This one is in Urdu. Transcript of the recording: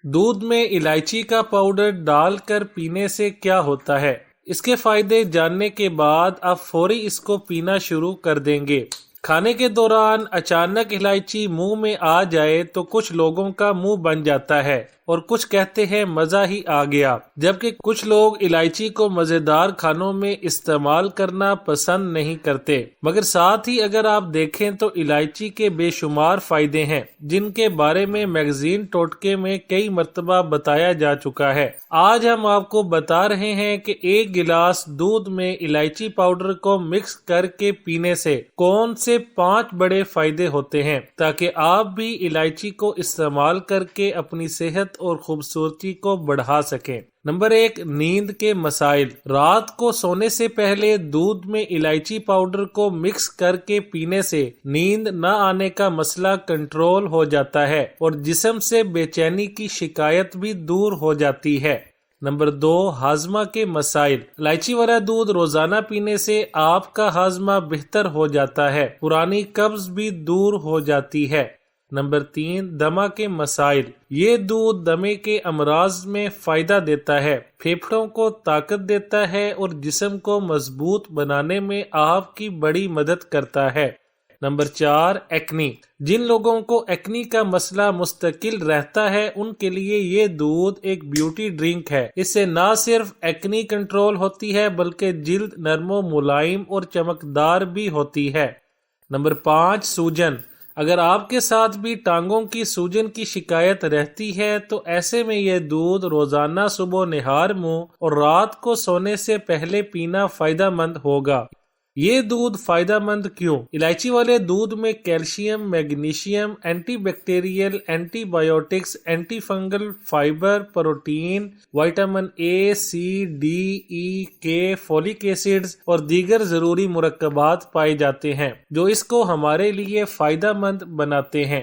دودھ میں الائچی کا پاؤڈر ڈال کر پینے سے کیا ہوتا ہے؟ اس کے فائدے جاننے کے بعد آپ فوری اس کو پینا شروع کر دیں گے۔ کھانے کے دوران اچانک الائچی منہ میں آ جائے تو کچھ لوگوں کا منہ بن جاتا ہے اور کچھ کہتے ہیں مزہ ہی آ گیا، جبکہ کچھ لوگ الائچی کو مزیدار کھانوں میں استعمال کرنا پسند نہیں کرتے۔ مگر ساتھ ہی اگر آپ دیکھیں تو الائچی کے بے شمار فائدے ہیں جن کے بارے میں میگزین ٹوٹکے میں کئی مرتبہ بتایا جا چکا ہے۔ آج ہم آپ کو بتا رہے ہیں کہ ایک گلاس دودھ میں الائچی پاؤڈر کو مکس کر کے پینے سے کون سے 5 بڑے فائدے ہوتے ہیں، تاکہ آپ بھی الائچی کو استعمال کر کے اپنی صحت اور خوبصورتی کو بڑھا سکیں۔ نمبر 1، نیند کے مسائل۔ رات کو سونے سے پہلے دودھ میں الائچی پاؤڈر کو مکس کر کے پینے سے نیند نہ آنے کا مسئلہ کنٹرول ہو جاتا ہے اور جسم سے بے چینی کی شکایت بھی دور ہو جاتی ہے۔ نمبر 2، ہاضمہ کے مسائل۔ الائچی والا دودھ روزانہ پینے سے آپ کا ہاضمہ بہتر ہو جاتا ہے، پرانی قبض بھی دور ہو جاتی ہے۔ نمبر 3، دمہ کے مسائل۔ یہ دودھ دمے کے امراض میں فائدہ دیتا ہے، پھیپھڑوں کو طاقت دیتا ہے اور جسم کو مضبوط بنانے میں آپ کی بڑی مدد کرتا ہے۔ Number 4، acne. جن لوگوں کو ایکنی کا مسئلہ مستقل رہتا ہے ان کے لیے یہ دودھ ایک بیوٹی ڈرنک ہے۔ اس سے نہ صرف ایکنی کنٹرول ہوتی ہے بلکہ جلد نرم و ملائم اور چمکدار بھی ہوتی ہے۔ نمبر 5، سوجن۔ اگر آپ کے ساتھ بھی ٹانگوں کی سوجن کی شکایت رہتی ہے تو ایسے میں یہ دودھ روزانہ صبح و نہار منہ اور رات کو سونے سے پہلے پینا فائدہ مند ہوگا۔ یہ دودھ فائدہ مند کیوں؟ الائچی والے دودھ میں calcium, magnesium, anti bacterial, anti biotics, anti fungal, fibre, protein, vitamin A, C, D, E, K, folic acids اور دیگر ضروری مرکبات پائے جاتے ہیں جو اس کو ہمارے لیے فائدہ مند بناتے ہیں۔